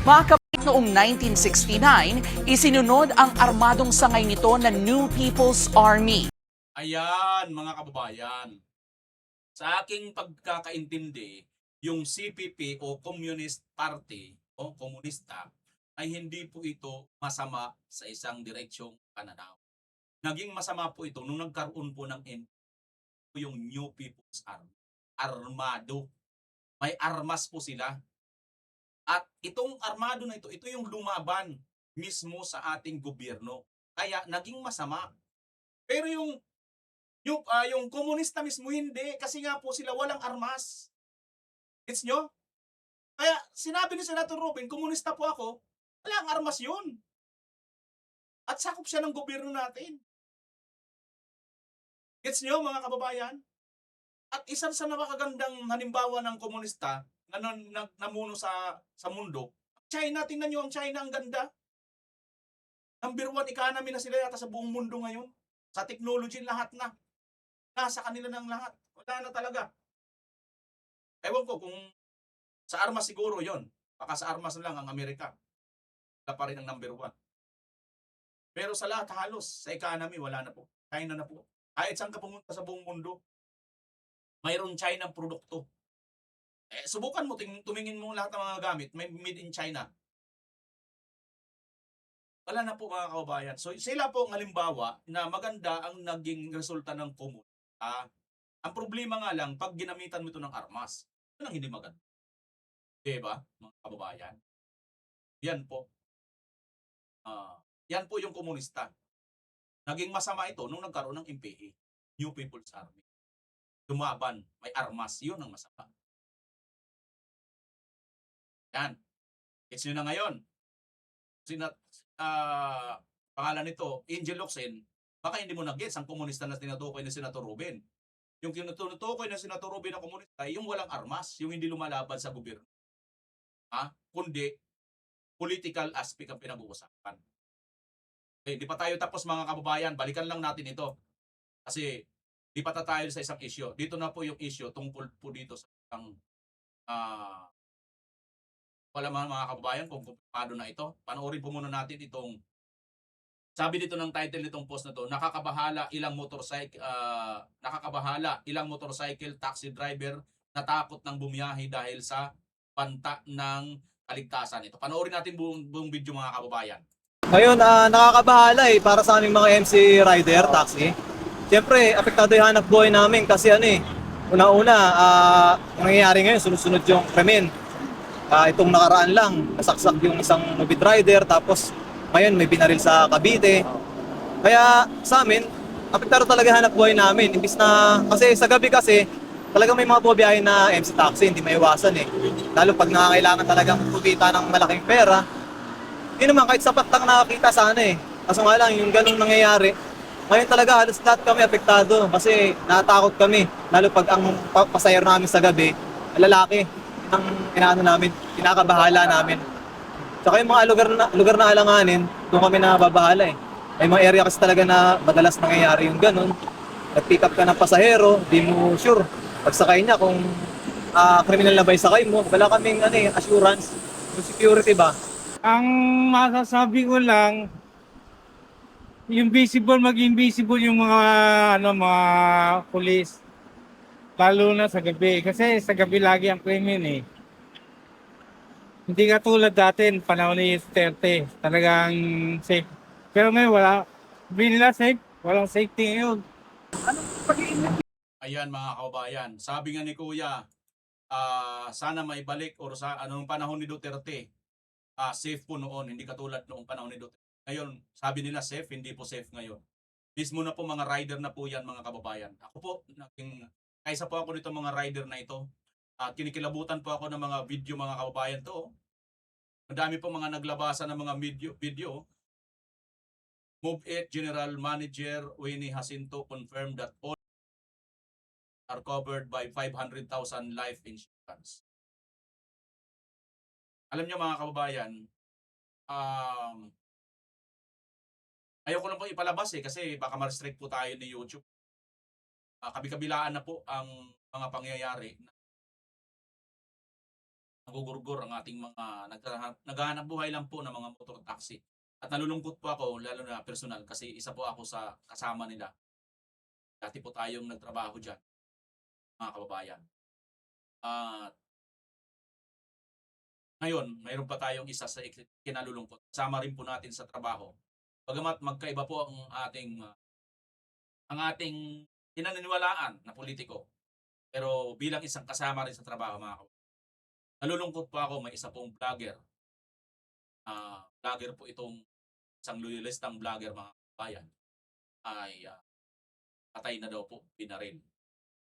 Mga kapatid, noong 1969, isinunod ang armadong sangay nito na New People's Army. Ayan, mga kababayan. Sa aking pagkakaintindi, yung CPP o Communist Party o komunista ay hindi po ito masama sa isang direksyong pananaw. Naging masama po ito nung nagkaroon po ng yung New People's Army. Armado. May armas po sila. At itong armado na ito yung lumaban mismo sa ating gobyerno. Kaya naging masama. Pero yung komunista mismo hindi kasi nga po sila walang armas. Gets nyo? Kaya sinabi ni Senator Robin, komunista po ako, walang armas yun. At sakop siya ng gobyerno natin. Gets nyo mga kababayan? At isa sa napakagandang halimbawa ng komunista na namuno sa mundo, China, tingnan nyo ang China, ang ganda. Number 1 economy na sila yata sa buong mundo ngayon. Sa technology lahat na. Nasa kanila ng lahat. Wala na talaga. Ewan ko kung sa armas siguro yon. Baka sa armas lang ang Amerika. Wala pa rin ang number 1. Pero sa lahat halos, sa economy, wala na po. China na po. Kahit saan ka pumunta sa buong mundo, mayroon China ang produkto. Subukan mo, tumingin mo lahat ng mga gamit, may made in China. Wala na po mga kababayan. So sila po ang halimbawa na maganda ang naging resulta ng komunista. Ang problema nga lang, pag ginamitan mo ito ng armas, yun ang hindi maganda. Diba, mga kababayan? Yan po. Yan po yung komunista. Naging masama ito nung nagkaroon ng MPA, New People's Army. Lumaban, may armas, yun ang masama. Yan. It's nyo na ngayon. Pangalan nito, Angel Locsin, baka hindi mo na-gets ang komunista na tinutukoy ni Senator Robin. Yung tinutukoy ng Senator Robin na komunista, yung walang armas, yung hindi lumalaban sa gobyerno. Kundi, political aspect ang pinag-uusapan. Okay, di pa tayo tapos mga kababayan, balikan lang natin ito. Kasi, di pa tayo sa isang issue. Dito na po yung issue tungkol po dito sa isang wala mga kababayan kung paano na ito. Panoorin po muna natin itong sabi dito ng title nitong post na to, nakakabahala ilang motorcycle taxi driver natakot ng bumiyahe dahil sa banta ng kaligtasan. Ito, panoorin natin buong video mga kababayan. Ngayon, nakakabahala para sa aming mga MC rider, taxi. Siyempre, apektado yung hanap buhay namin kasi una-una, nangyayari ngayon, sunod-sunod yung krimen. Itong nakaraan lang, nasaksak yung isang mobile rider, tapos ngayon may binaril sa Cavite. Kaya sa amin, apektado talaga hanap buhay namin. Imbis na, kasi sa gabi kasi, talagang may mga bumiyahe na MC taxi, hindi maiwasan Lalo pag nangangailangan talagang kumita ng malaking pera. Yun naman, kahit sapat lang nakakita sana eh. Kaso nga lang, yung ganung nangyayari, ngayon talaga halos lahat kami apektado kasi natatakot kami. Lalo pag ang pasahero namin sa gabi, lalaki, ang inaano namin, kinakabahala namin. Tsaka yung mga lugar na alanganin, doon kami nababahala eh. May mga area kasi talaga na madalas nangyayari yung ganun. Nag-pick up ka ng pasahero, di mo sure. Pagsakay niya kung criminal na ba yung sakay mo, wala kaming assurance. Yung security ba? Ang masasabi ko lang, yung visible, maging visible yung mga pulis. Lalo na sa gabi. Kasi sa gabi lagi ang krimen eh. Hindi katulad dati, panahon ni Duterte. Talagang safe. Pero ngayon wala. Hindi nila safe. Walang safety ngayon. Ayan mga kababayan, sabi nga ni Kuya, sana maibalik or sa anong panahon ni Duterte, safe po noon, hindi katulad noong panahon ni Duterte. Ngayon, sabi nila safe, hindi po safe ngayon. Mismo na po mga rider na po yan mga kababayan. Ako po, kaisa po ako nito mga rider na ito. At kinikilabutan po ako ng mga video mga kababayan to. Madami po mga naglabasan ng mga video. Move It General Manager Winnie Jacinto confirmed that all are covered by 500,000 life insurance. Alam niyo mga kababayan, ayaw ko lang po ipalabas kasi baka ma-restrict po tayo ni YouTube. Kabi-kabilaan na po ang mga pangyayari. Nagugurgur ang ating mga naghahanap buhay lang po ng mga motor taxi. At nalulungkot po ako, lalo na personal, kasi isa po ako sa kasama nila. Dati po tayong nagtrabaho dyan, mga kababayan. At ngayon, mayroon pa tayong isa sa kinalulungkot. Kasama rin po natin sa trabaho. Bagamat magkaiba po ang ating pinaniniwalaan na politiko. Pero bilang isang kasama rin sa trabaho, mga kababayan, nalulungkot po ako, may isa pong vlogger. Vlogger po itong isang loyalistang vlogger mga kababayan ay patay na daw po, binaril.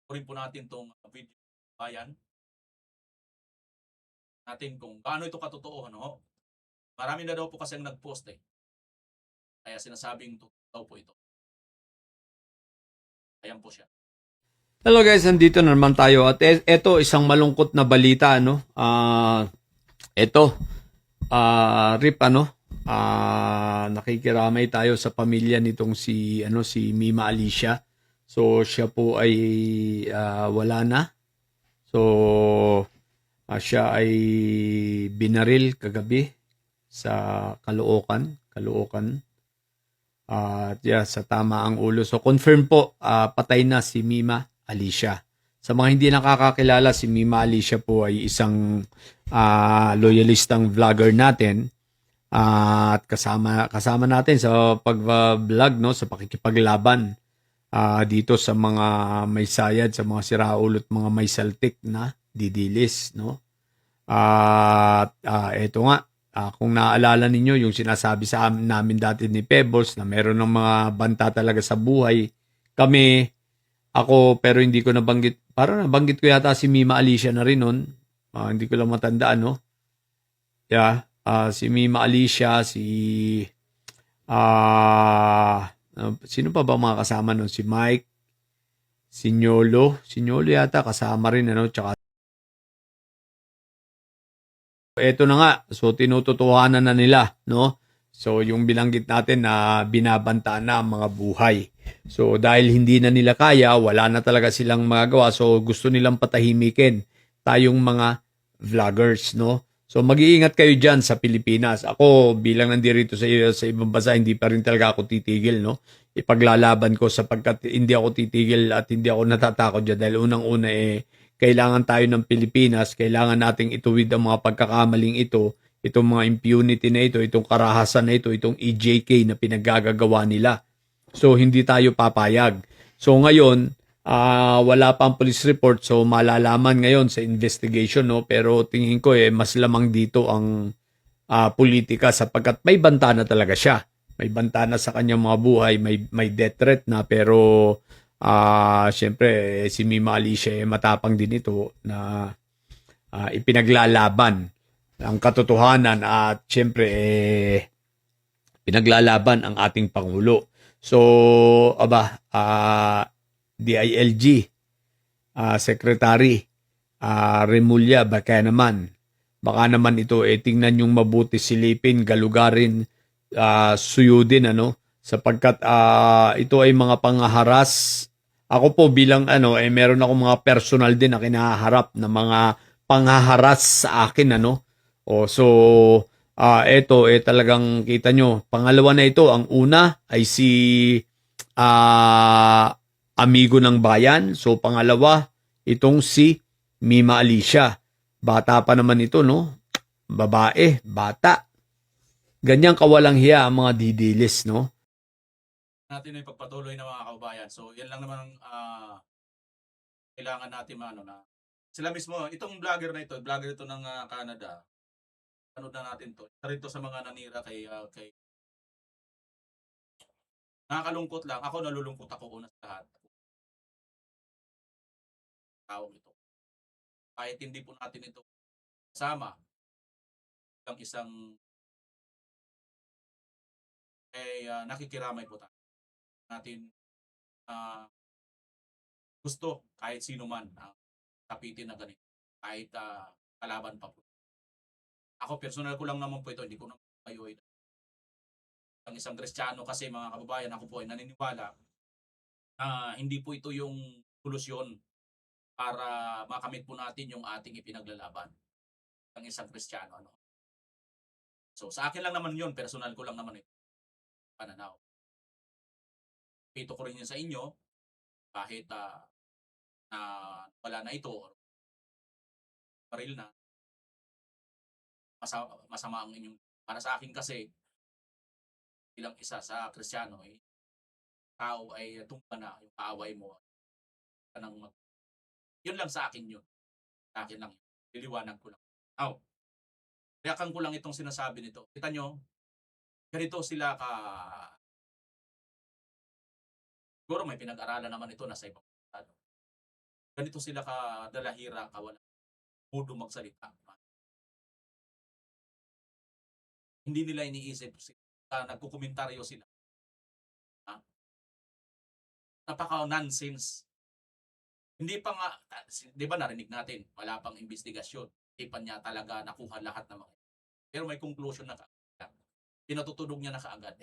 Turin po natin itong video bayan natin kung gaano ito katotoo. Ano? Marami na daw po kasi ang nag-post eh. Kaya sinasabing totoo po ito. Ayan po siya. Hello guys, nandito na naman tayo at eto isang malungkot na balita no. Rip nakikiramay tayo sa pamilya nitong si Mima Alicia. So siya po ay wala na. So siya ay binaril kagabi sa Caloocan. At sa tama ang ulo. So confirm po, patay na si Mima Alicia. Sa mga hindi nakakakilala, si Mima Alicia po ay isang loyalistang vlogger natin. At kasama natin sa pag-vlog, no, sa pakikipaglaban dito sa mga may sayad, sa mga siraulo at mga may saltik na didilis, no. At eto nga, kung naaalala ninyo yung sinasabi sa namin dati ni Pebbles na meron ng mga banta talaga sa buhay. Ako, pero hindi ko nabanggit. Parang nabanggit ko yata si Mima Alicia na rin nun. Hindi ko lang matandaan, no? Si Mima Alicia, sino pa ba mga kasama nun? Si Mike, si Nyolo yata kasama rin, ano? Tsaka eto na nga, so tinutotohanan na nila, no? So yung binanggit natin na binabanta na ang mga buhay. So dahil hindi na nila kaya, wala na talaga silang magagawa. So gusto nilang patahimikin tayong mga vloggers, no? So mag-iingat kayo dyan sa Pilipinas. Ako bilang nandirito sa ibang bansa, hindi pa rin talaga ako titigil, no? Ipaglalaban ko sapagkat hindi ako titigil at hindi ako natatakot dyan dahil unang-una kailangan tayo ng Pilipinas, kailangan nating ituwid ang mga pagkakamaling ito, itong mga impunity na ito, itong karahasan na ito, itong EJK na pinaggagawa nila. So hindi tayo papayag. So ngayon, wala pang police report, so malalaman ngayon sa investigation, no? Pero tingin ko mas lamang dito ang politika sapagkat may banta na talaga siya. May banta na sa kanyang mga buhay, may death threat na, pero siyempre si Mima Alicia matapang din ito na ipinaglalaban ang katotohanan at syempre pinaglalaban ang ating Pangulo. So, DILG, Secretary Remulla, baka naman ito tingnan yung mabuti, silipin, galugarin, suyudin, sapagkat ito ay mga panghaharas. Ako po bilang meron ako mga personal din na kinaharap na mga panghaharas sa akin, so ito talagang kita nyo. Pangalawa na ito, ang una ay si amigo ng bayan. So pangalawa, itong si Mima Alicia. Bata pa naman ito, no? Babae, bata. Ganyang kawalang hiya ang mga didilis, no? Natin ay pagpatuloy na mga kababayan. So yan lang naman kailangan natin na sila mismo, itong vlogger na ito, vlogger ito ng Canada. Ano na natin to? Isa rin to sa mga nanira kay nakakalungkot lang. Ako nalulungkot ako una sa lahat. Taong ito. Kahit hindi po natin ito kasama ang isang nakikiramay po tayo. Natin gusto kahit sino man ang kapitin na ganito. Kahit kalaban pa po. Ako personal ko lang naman po ito. Hindi ko naman kayo ang isang Kristiyano kasi mga kababayan, ako po ay naniniwala na hindi po ito yung solusyon para makamit po natin yung ating ipinaglalaban ng isang Kristiyano. So sa akin lang naman yun, personal ko lang naman ito. Pananaw. Pito ko rin yun sa inyo kahit na wala na ito or baril na masama ang inyong para sa akin kasi bilang isa sa Kristiyano tao ay tumpa na yung kaaway mo yun lang sa akin yun. Sa akin lang yun. Liliwanag ko lang. Reakan ko lang itong sinasabi nito. Kita nyo, ganito sila siguro may pinag-aralan naman ito na sa ibang estado. Ganito sila kadalahira, wala mudo magsalita. Hindi nila iniisip, nagkukomentaryo sila. Napaka-nonsense. Hindi pa nga, di ba narinig natin, wala pang investigasyon. Hindi pa niya talaga nakuha lahat ng mga. Pero may conclusion na kaagad. Pinatutunog niya na kaagad,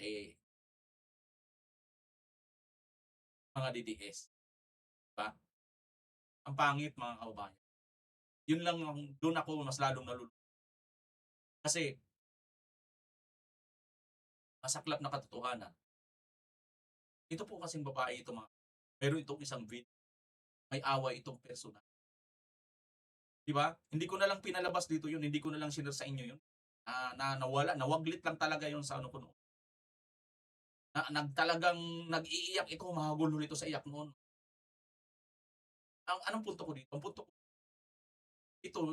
mga DDS. Diba? Ang pangit mga kababayan. Yun lang, doon ako mas lalong nalulungkot. Kasi, masaklap na katotohanan. Ito po kasing babae ito meron itong isang video. May away itong personal. Diba? Hindi ko na lang pinalabas dito yun. Hindi ko na lang sinare sa inyo yun. Nawala, nawaglit lang talaga yun sa ko noon. Talagang nag-iiyak ito, mahagulo ito sa iyak noon. Anong punto ko dito? Ang punto ko, ito,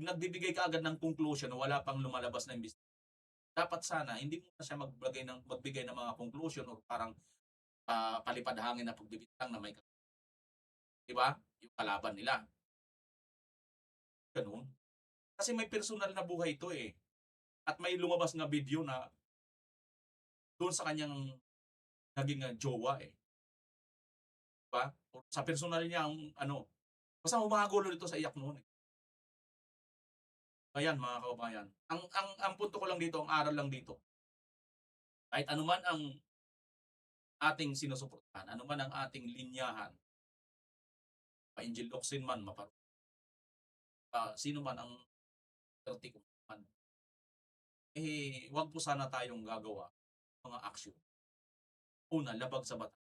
nagbibigay ka agad ng conclusion na wala pang lumalabas na investigation. Dapat sana, hindi mo na siya magbigay ng mga conclusion o parang palipad hangin na pagbibitang na may diba? Yung kalaban nila. Ganun. Kasi may personal na buhay ito At may lumabas na video na doon sa kanyang naging jowa Diba? Sa personal niya basta humagulo nito sa iyak noon Ayan mga kababayan. Ang punto ko lang dito, ang aral lang dito. Kahit anuman ang ating sinusuportahan, anuman ang ating linyahan, pa-Angel Locsin man, sino man ang tertiko man, wag po sana tayong gagawa mga aksyon. Una, labag sa bata.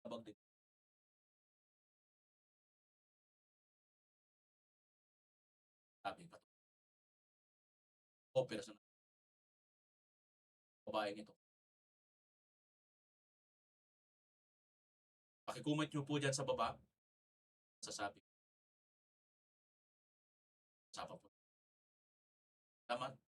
Labag din. Sabi pa. O personal. Babaeng ito. Pakicomment nyo po dyan sa baba. Sasabi. Sapa po. Salamat.